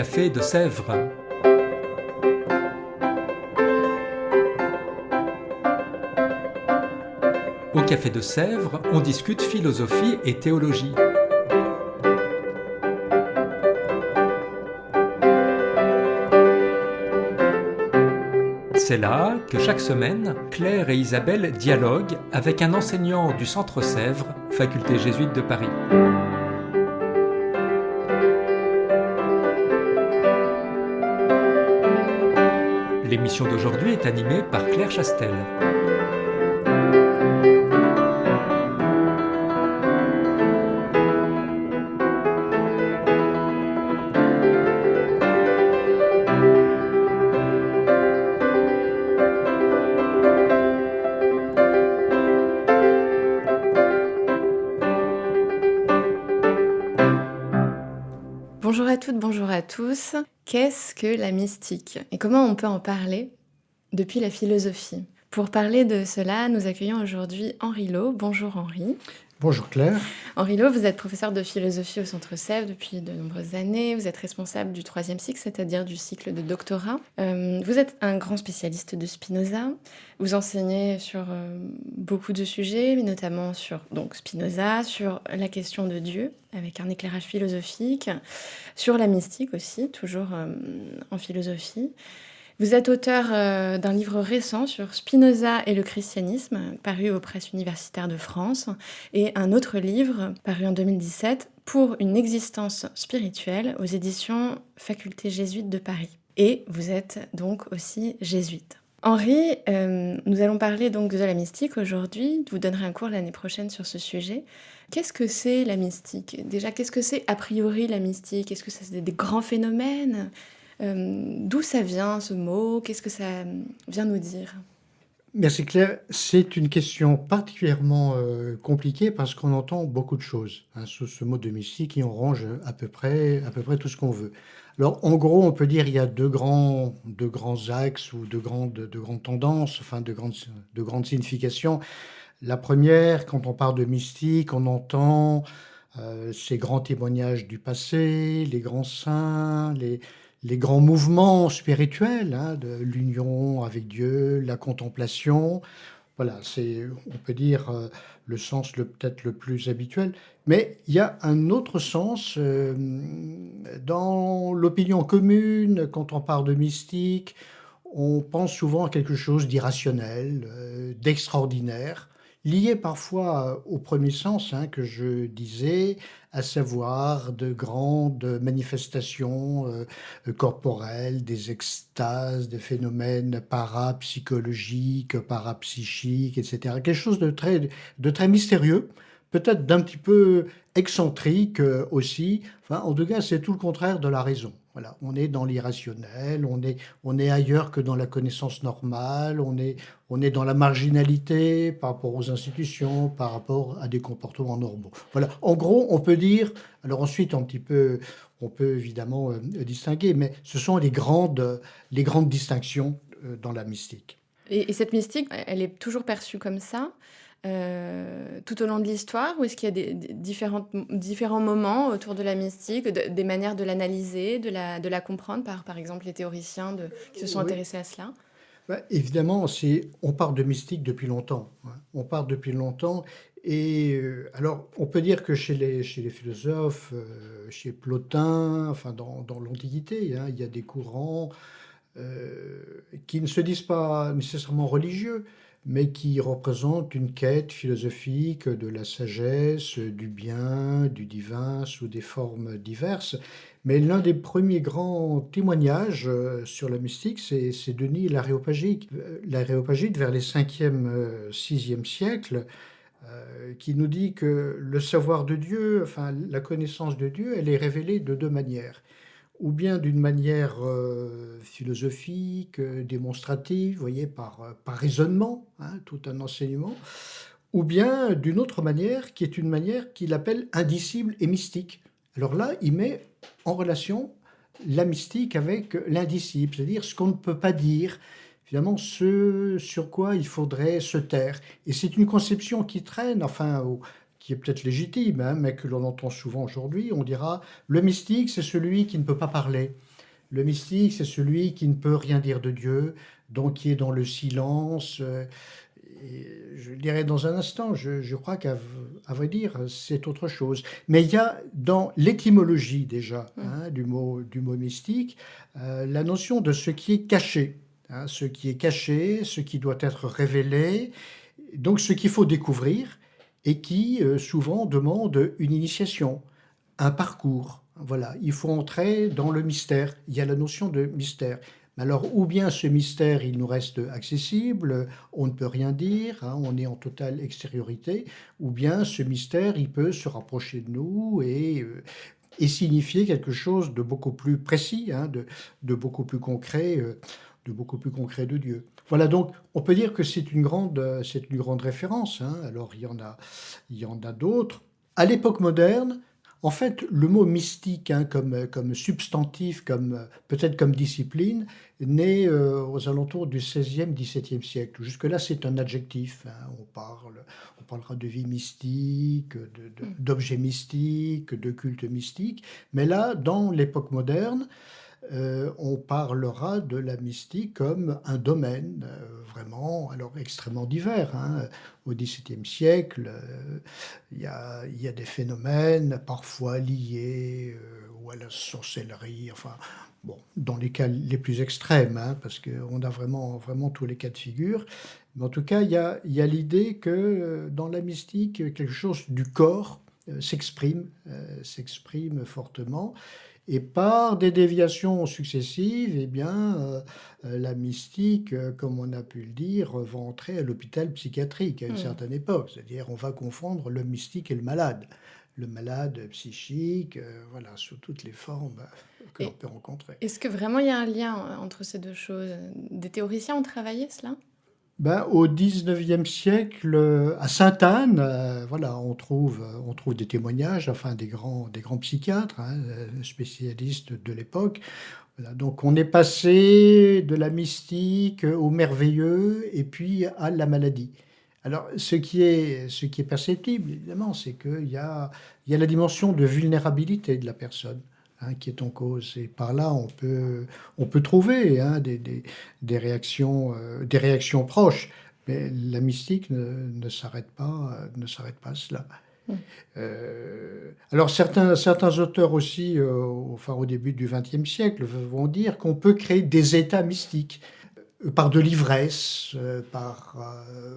café de Sèvres. Au café de Sèvres, on discute philosophie et théologie. C'est là que chaque semaine, Claire et Isabelle dialoguent avec un enseignant du Centre Sèvres, faculté jésuite de Paris. L'émission d'aujourd'hui est animée par Claire Chastel. Bonjour à toutes, bonjour à tous. Qu'est-ce que la mystique et comment on peut en parler depuis la philosophie? Pour parler de cela, nous accueillons aujourd'hui Henri Lot. Bonjour Henri. Bonjour Claire. Henri Lot, vous êtes professeur de philosophie au Centre Sèvres depuis de nombreuses années. Vous êtes responsable du 3e cycle, c'est-à-dire du cycle de doctorat. Vous êtes un grand spécialiste de Spinoza. Vous enseignez sur beaucoup de sujets, mais notamment sur Spinoza, sur la question de Dieu, avec un éclairage philosophique, sur la mystique aussi, toujours en philosophie. Vous êtes auteur d'un livre récent sur Spinoza et le christianisme, paru aux presses universitaires de France, et un autre livre, paru en 2017, pour une existence spirituelle, aux éditions Faculté jésuite de Paris. Et vous êtes donc aussi jésuite. Henri, nous allons parler donc de la mystique aujourd'hui. Vous donnerez un cours l'année prochaine sur ce sujet. Qu'est-ce que c'est la mystique? Déjà, qu'est-ce que c'est a priori la mystique? Est-ce que c'est des grands phénomènes? D'où ça vient ce mot? Qu'est-ce que ça vient nous dire? Merci Claire. C'est une question particulièrement compliquée parce qu'on entend beaucoup de choses sous ce mot de mystique et on range à peu près tout ce qu'on veut. Alors en gros, on peut dire qu'il y a deux grands axes ou de grandes tendances, enfin de grandes significations. La première, quand on parle de mystique, on entend ces grands témoignages du passé, les grands saints, les grands mouvements spirituels, de l'union avec Dieu, la contemplation. Voilà, c'est, on peut dire, le sens peut-être le plus habituel. Mais il y a un autre sens dans l'opinion commune, quand on parle de mystique, on pense souvent à quelque chose d'irrationnel, d'extraordinaire, lié parfois au premier sens que je disais, à savoir de grandes manifestations corporelles, des extases, des phénomènes parapsychologiques, parapsychiques, etc. Quelque chose de très mystérieux, peut-être d'un petit peu excentrique aussi. Enfin, en tout cas, c'est tout le contraire de la raison. Voilà, on est dans l'irrationnel, on est ailleurs que dans la connaissance normale, on est dans la marginalité par rapport aux institutions, par rapport à des comportements normaux. Voilà, en gros, on peut dire, alors ensuite on peut évidemment distinguer, mais ce sont les grandes distinctions dans la mystique. Et cette mystique, elle est toujours perçue comme ça tout au long de l'histoire, ou est-ce qu'il y a des différents moments autour de la mystique, des manières de l'analyser, de la comprendre par exemple les théoriciens qui se sont intéressés à cela? Évidemment, on parle de mystique depuis longtemps. On parle depuis longtemps. Et alors, on peut dire que chez les philosophes, chez Plotin, enfin dans l'Antiquité, il y a des courants qui ne se disent pas nécessairement religieux, mais qui représentent une quête philosophique de la sagesse, du bien, du divin, sous des formes diverses. Mais l'un des premiers grands témoignages sur la mystique, c'est Denis l'Aréopagite. L'Aréopagite, vers les 5e, 6e siècles, qui nous dit que le savoir de Dieu, enfin la connaissance de Dieu, elle est révélée de deux manières. Ou bien d'une manière philosophique, démonstrative, vous voyez, par raisonnement, tout un enseignement, ou bien d'une autre manière, qui est une manière qu'il appelle indicible et mystique. Alors là, il met en relation la mystique avec l'indicible, c'est-à-dire ce qu'on ne peut pas dire, finalement ce sur quoi il faudrait se taire. Et c'est une conception qui traîne, enfin, qui est peut-être légitime, mais que l'on entend souvent aujourd'hui. On dira, le mystique, c'est celui qui ne peut pas parler. Le mystique, c'est celui qui ne peut rien dire de Dieu, donc qui est dans le silence. Et je dirais dans un instant, je crois à vrai dire, c'est autre chose. Mais il y a dans l'étymologie déjà du mot mystique, la notion de ce qui est caché. Ce qui est caché, ce qui doit être révélé, donc ce qu'il faut découvrir et qui souvent demande une initiation, un parcours. Voilà, il faut entrer dans le mystère. Il y a la notion de mystère. Alors, ou bien ce mystère, il nous reste accessible, on ne peut rien dire, on est en totale extériorité, ou bien ce mystère, il peut se rapprocher de nous et signifier quelque chose de beaucoup plus précis, de beaucoup plus concret, de Dieu. Voilà, donc on peut dire que c'est une grande référence. Alors il y en a d'autres. À l'époque moderne, en fait, le mot mystique, comme substantif, peut-être comme discipline, naît aux alentours du XVIe, XVIIe siècle. Jusque-là, c'est un adjectif. On parlera de vie mystique, d'objets mystiques, de culte mystique. Mais là, dans l'époque moderne, on parlera de la mystique comme un domaine vraiment alors extrêmement divers. Au XVIIe siècle, il y a des phénomènes parfois liés ou à la sorcellerie, enfin, bon, dans les cas les plus extrêmes, parce qu'on a vraiment tous les cas de figure. Mais en tout cas, il y a l'idée que dans la mystique, quelque chose du corps s'exprime fortement. Et par des déviations successives, eh bien, la mystique, comme on a pu le dire, va entrer à l'hôpital psychiatrique à une certaine époque. C'est-à-dire, on va confondre le mystique et le malade. Le malade psychique, voilà, sous toutes les formes que l'on Et peut rencontrer. est-ce que vraiment il y a un lien entre ces deux choses? Des théoriciens ont travaillé cela? Ben, au XIXe siècle, à Sainte-Anne, voilà, on trouve des témoignages, enfin des grands psychiatres, spécialistes de l'époque. Voilà, donc on est passé de la mystique au merveilleux et puis à la maladie. Alors, ce qui est perceptible, évidemment, c'est il y a la dimension de vulnérabilité de la personne qui est en cause. Et par là, on peut trouver des réactions proches. Mais la mystique ne s'arrête pas à cela. Mm. Alors certains auteurs aussi, enfin au début du XXe siècle, vont dire qu'on peut créer des états mystiques par de l'ivresse,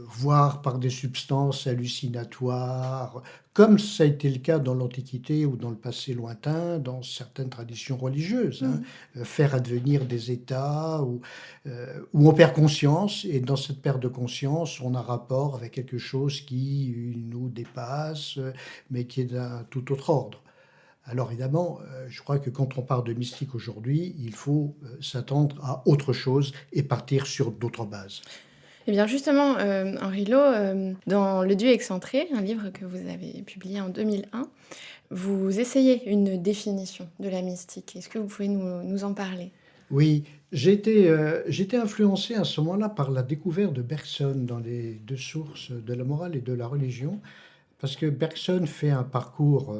voire par des substances hallucinatoires, comme ça a été le cas dans l'Antiquité ou dans le passé lointain, dans certaines traditions religieuses. Faire advenir des états où on perd conscience, et dans cette perte de conscience, on a rapport avec quelque chose qui nous dépasse, mais qui est d'un tout autre ordre. Alors évidemment, je crois que quand on parle de mystique aujourd'hui, il faut s'attendre à autre chose et partir sur d'autres bases. Eh bien justement, Henri Lot, dans Le Dieu excentré, un livre que vous avez publié en 2001, vous essayez une définition de la mystique. Est-ce que vous pouvez nous en parler? Oui, j'ai été influencé à ce moment-là par la découverte de Bergson dans les deux sources de la morale et de la religion. Parce que Bergson fait un parcours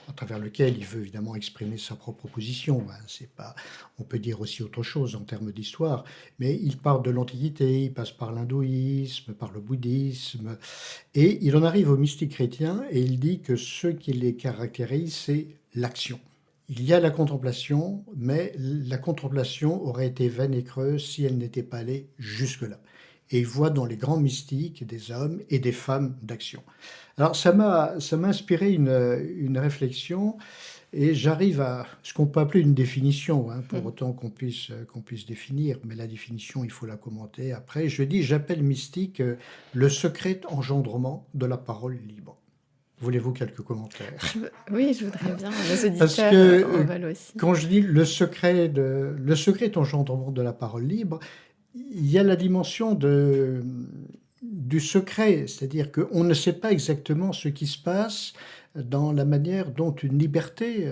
à travers lequel il veut évidemment exprimer sa propre position. C'est pas, on peut dire aussi autre chose en termes d'histoire, mais il part de l'Antiquité, il passe par l'hindouisme, par le bouddhisme, et il en arrive au mystique chrétien et il dit que ce qui les caractérise, c'est l'action. Il y a la contemplation, mais la contemplation aurait été vaine et creuse si elle n'était pas allée jusque-là. Et il voit dans les grands mystiques des hommes et des femmes d'action. Alors ça m'a inspiré une réflexion et j'arrive à ce qu'on peut appeler une définition, pour autant qu'on puisse définir, mais la définition, il faut la commenter après. J'appelle mystique le secret engendrement de la parole libre. Voulez-vous quelques commentaires? Oui, je voudrais bien. Nos Parce auditeurs que en veulent aussi. quand je dis le secret engendrement de la parole libre, il y a la dimension du secret, c'est-à-dire qu'on ne sait pas exactement ce qui se passe dans la manière dont une liberté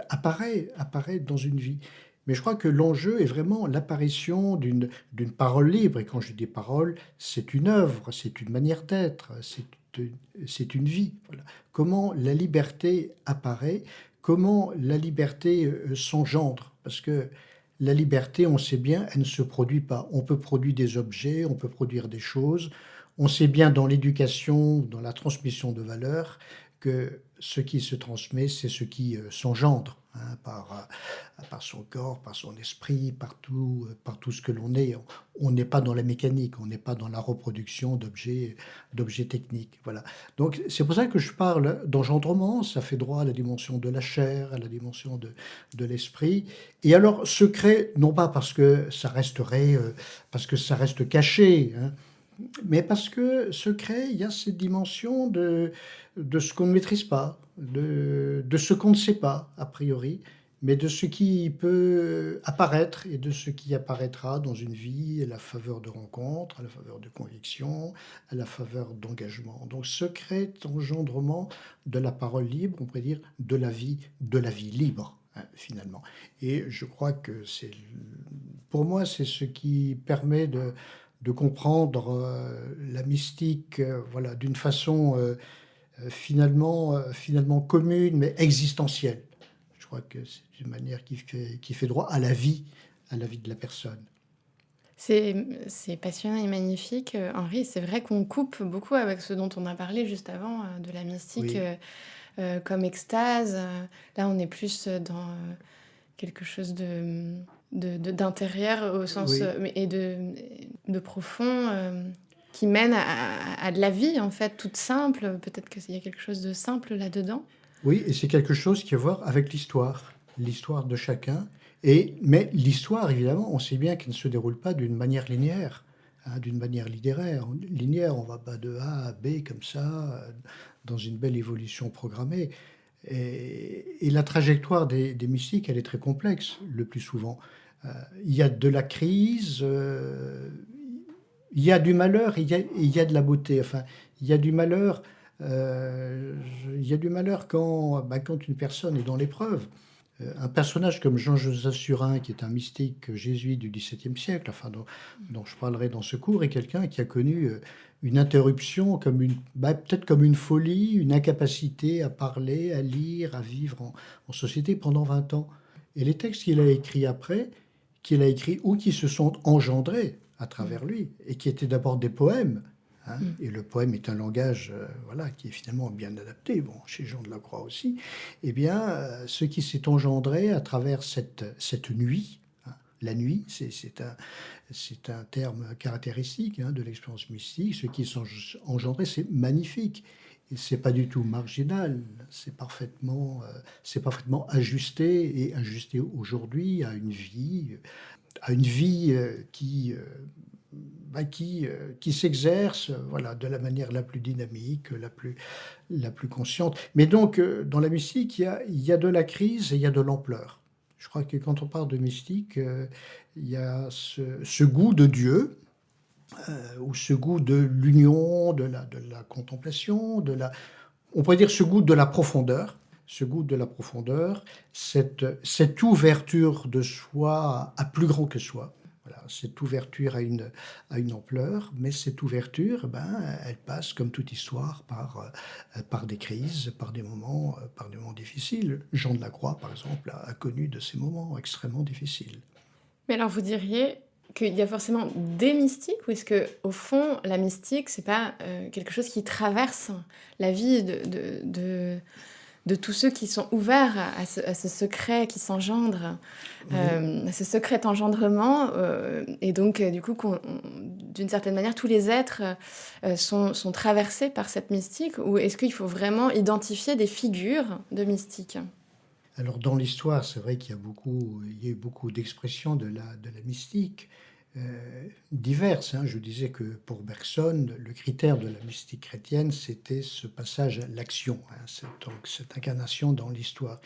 apparaît dans une vie. Mais je crois que l'enjeu est vraiment l'apparition d'une parole libre. Et quand je dis parole, c'est une œuvre, c'est une manière d'être, c'est une vie. Voilà. Comment la liberté apparaît, comment la liberté s'engendre. Parce que la liberté, on sait bien, elle ne se produit pas. On peut produire des objets, on peut produire des choses. On sait bien dans l'éducation, dans la transmission de valeurs, que ce qui se transmet, c'est ce qui s'engendre, hein, par son corps, par son esprit, par tout ce que l'on est. On n'est pas dans la mécanique, on n'est pas dans la reproduction d'objets techniques. Voilà. Donc c'est pour ça que je parle d'engendrement, ça fait droit à la dimension de la chair, à la dimension de l'esprit. Et alors secret, non pas parce que ça resterait, parce que ça reste caché, hein, mais parce que secret, il y a cette dimension de ce qu'on ne maîtrise pas, de ce qu'on ne sait pas, a priori, mais de ce qui peut apparaître et de ce qui apparaîtra dans une vie à la faveur de rencontres, à la faveur de convictions, à la faveur d'engagement. Donc secret, engendrement de la parole libre, on pourrait dire de la vie libre, hein, finalement. Et je crois que pour moi, c'est ce qui permet de comprendre la mystique, voilà, d'une façon finalement commune, mais existentielle. Je crois que c'est une manière qui fait droit à la vie de la personne. C'est passionnant et magnifique, Henri. C'est vrai qu'on coupe beaucoup avec ce dont on a parlé juste avant, de la mystique, Oui, comme extase. Là, on est plus dans quelque chose d'intérieur au sens oui. et de profond, qui mène à de la vie, en fait, toute simple. Peut-être qu'il y a quelque chose de simple là-dedans. Oui, et c'est quelque chose qui a à voir avec l'histoire de chacun. Mais l'histoire, évidemment, on sait bien qu'elle ne se déroule pas d'une manière linéaire, hein, d'une manière linéaire, on va pas de A à B comme ça, dans une belle évolution programmée. Et la trajectoire des mystiques, elle est très complexe, le plus souvent. Euh, il y a de la crise, il y a du malheur, il y a de la beauté. Enfin, il y a du malheur, il y a du malheur quand une personne est dans l'épreuve. Un personnage comme Jean-Joseph Surin, qui est un mystique jésuite du XVIIe siècle, enfin, dont je parlerai dans ce cours, est quelqu'un qui a connu une interruption, peut-être comme une folie, une incapacité à parler, à lire, à vivre en société pendant 20 ans. Et les textes qu'il a écrits après, qu'il a écrits ou qui se sont engendrés à Mm. travers lui, et qui étaient d'abord des poèmes, hein, Mm. et le poème est un langage voilà, qui est finalement bien adapté, bon, chez Jean de la Croix aussi, eh bien, ce qui s'est engendré à travers cette nuit, hein, la nuit, c'est un terme caractéristique, hein, de l'expérience mystique, ce qui s'est engendré, c'est magnifique. Et c'est pas du tout marginal, c'est parfaitement ajusté et ajusté aujourd'hui à une vie qui s'exerce, voilà, de la manière la plus dynamique, la plus consciente. Mais donc, dans la mystique, il y a de la crise et il y a de l'ampleur. Je crois que quand on parle de mystique, il y a ce goût de Dieu, ou ce goût de l'union, de la contemplation, on pourrait dire ce goût de la profondeur, cette ouverture de soi à plus grand que soi. Voilà, cette ouverture à une ampleur, mais cette ouverture, elle passe comme toute histoire par des crises, par des moments difficiles. Jean de la Croix, par exemple, a connu de ces moments extrêmement difficiles. Mais alors, vous diriez qu'il y a forcément des mystiques, ou est-ce que, au fond, la mystique, c'est pas quelque chose qui traverse la vie de tous ceux qui sont ouverts à ce secret qui s'engendre, Oui. à ce secret engendrement, et donc, du coup, d'une certaine manière, tous les êtres sont traversés par cette mystique, ou est-ce qu'il faut vraiment identifier des figures de mystiques? Alors dans l'histoire, c'est vrai il y a eu beaucoup d'expressions de la mystique, diverses, hein. Je disais que pour Bergson, le critère de la mystique chrétienne, c'était ce passage à l'action, hein, donc cette incarnation dans l'histoire.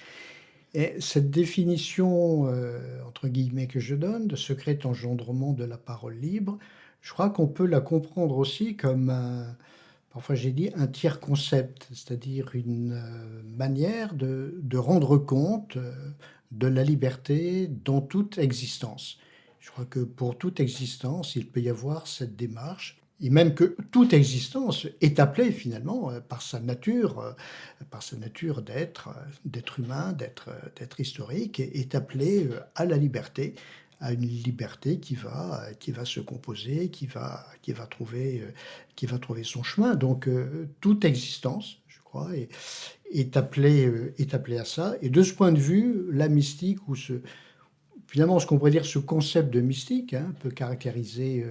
Et cette définition, entre guillemets, que je donne, de secret engendrement de la parole libre, je crois qu'on peut la comprendre aussi comme parfois j'ai dit un tiers concept, c'est-à-dire une manière de rendre compte de la liberté dans toute existence. Je crois que pour toute existence, il peut y avoir cette démarche. et même que toute existence est appelée finalement par sa nature d'être humain, d'être historique, est appelée à la liberté, à une liberté qui va se composer, qui va trouver son chemin. Donc toute existence, je crois, est appelée à ça. Et de ce point de vue, la mystique, finalement, ce qu'on pourrait dire, ce concept de mystique, hein, peut caractériser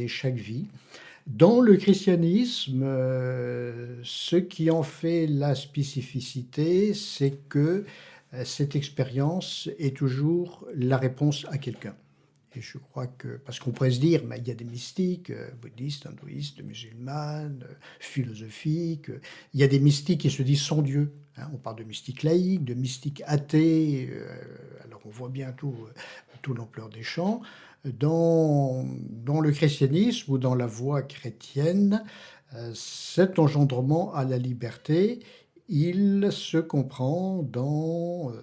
chaque vie. Dans le christianisme, ce qui en fait la spécificité, c'est que cette expérience est toujours la réponse à quelqu'un. Et je crois que, parce qu'on pourrait se dire, il y a des mystiques, bouddhistes, hindouistes, musulmanes, philosophiques, il y a des mystiques qui se disent sans Dieu, hein. On parle de mystiques laïcs, de mystiques athées, alors on voit bien tout l'ampleur des champs. Dans le christianisme ou dans la voie chrétienne, cet engendrement à la liberté, il se comprend dans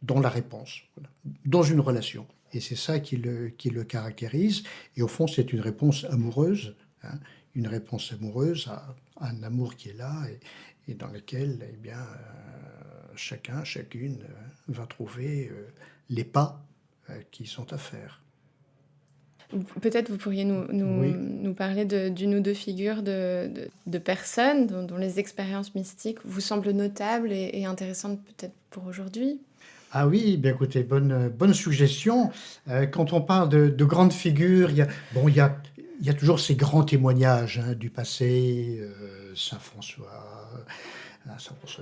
la réponse, voilà, dans une relation. Et c'est ça qui le caractérise. Et au fond, c'est une réponse amoureuse, hein, une réponse amoureuse à un amour qui est là et dans lequel chacun, chacune va trouver les pas qui sont à faire. Peut-être vous pourriez Oui. nous parler d'une ou deux figures de personnes dont les expériences mystiques vous semblent notables et intéressantes peut-être pour aujourd'hui. Ah oui, bien écoutez, bonne suggestion. Quand on parle de grandes figures, il y a toujours ces grands témoignages, hein, du passé, Saint François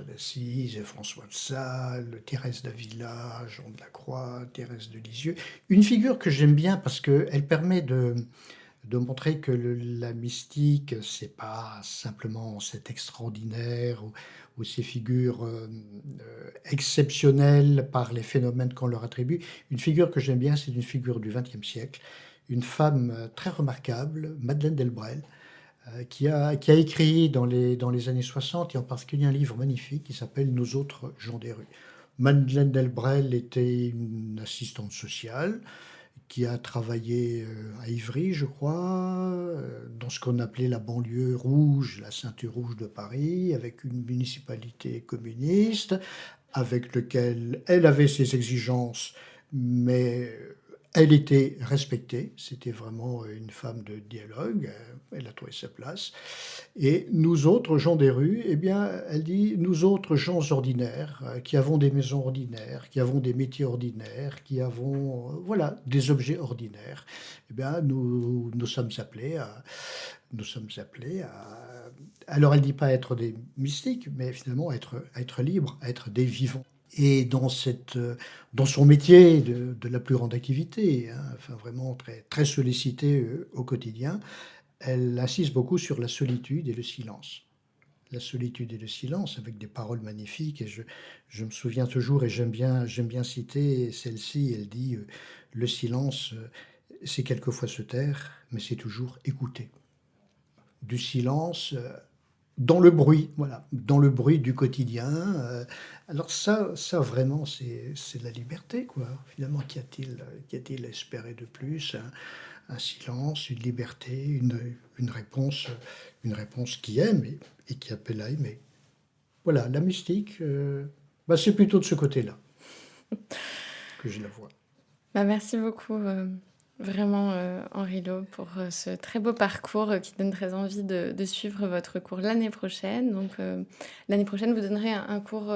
d'Assise, François de Sales, Thérèse d'Avila, Jean de la Croix, Thérèse de Lisieux. Une figure que j'aime bien parce qu'elle permet de montrer que la mystique, c'est pas simplement cet extraordinaire ou ces figures exceptionnelles par les phénomènes qu'on leur attribue. Une figure que j'aime bien, c'est une figure du XXe siècle, une femme très remarquable, Madeleine Delbrel, qui a écrit dans les années 60, et en particulier un livre magnifique qui s'appelle Nous autres gens des rues. Madeleine Delbrel était une assistante sociale qui a travaillé à Ivry, je crois, dans ce qu'on appelait la banlieue rouge, la ceinture rouge de Paris, avec une municipalité communiste, avec lequel elle avait ses exigences, mais elle était respectée. C'était vraiment une femme de dialogue. Elle a trouvé sa place. Et nous autres gens des rues, eh bien, elle dit, nous autres gens ordinaires, qui avons des maisons ordinaires, qui avons des métiers ordinaires, qui avons, voilà, des objets ordinaires, eh bien, nous sommes appelés à. Alors, elle dit pas être des mystiques, mais finalement être libres, être des vivants. Et dans son métier de la plus grande activité, hein, enfin vraiment très, très sollicité au quotidien, elle insiste beaucoup sur la solitude et le silence. La solitude et le silence, avec des paroles magnifiques. Et je me souviens toujours, et j'aime bien citer celle-ci. Elle dit le silence, c'est quelquefois se taire, mais c'est toujours écouter. Du silence. Dans le bruit, voilà, dans le bruit du quotidien. Alors ça vraiment, c'est la liberté, quoi. Finalement, qu'y a-t-il à espérer de plus? Un silence, une liberté, une réponse qui aime et qui appelle à aimer. Voilà, la mystique, c'est plutôt de ce côté-là que je la vois. Merci beaucoup, vraiment, Henri Lot, pour ce très beau parcours qui donne très envie de suivre votre cours l'année prochaine. Donc, l'année prochaine, vous donnerez un cours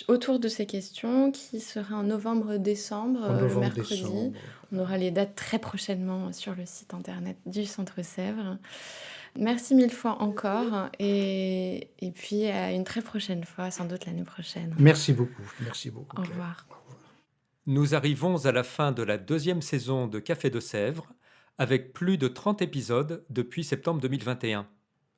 autour de ces questions qui sera en novembre-décembre, En le novembre, mercredi. décembre. On aura les dates très prochainement sur le site internet du Centre Sèvres. Merci mille fois encore et puis à une très prochaine fois, sans doute l'année prochaine. Merci beaucoup, Au Claire. revoir. Nous arrivons à la fin de la 2e saison de Café de Sèvres, avec plus de 30 épisodes depuis septembre 2021.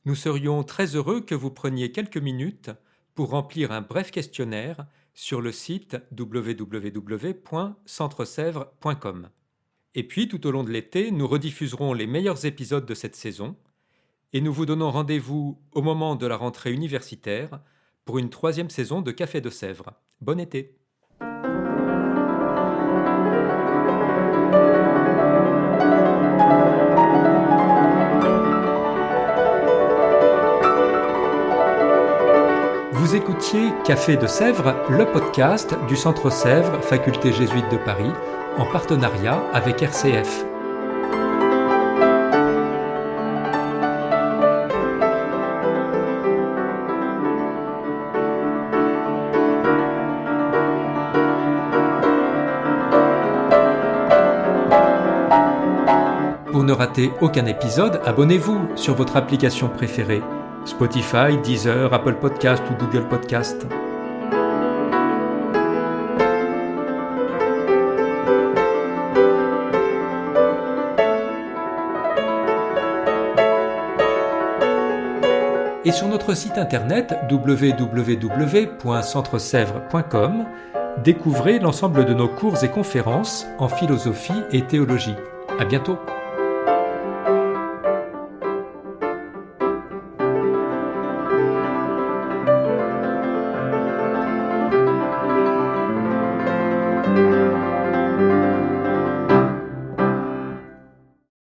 Nous serions très heureux que vous preniez quelques minutes pour remplir un bref questionnaire sur le site www.centresèvres.com. Et puis, tout au long de l'été, nous rediffuserons les meilleurs épisodes de cette saison et nous vous donnons rendez-vous au moment de la rentrée universitaire pour une 3e saison de Café de Sèvres. Bon été! écoutiez Café de Sèvres, le podcast du Centre Sèvres, Faculté jésuite de Paris, en partenariat avec RCF. Pour ne rater aucun épisode, abonnez-vous sur votre application préférée. Spotify, Deezer, Apple Podcast ou Google Podcast. Et sur notre site internet www.centresèvres.com, découvrez l'ensemble de nos cours et conférences en philosophie et théologie. À bientôt.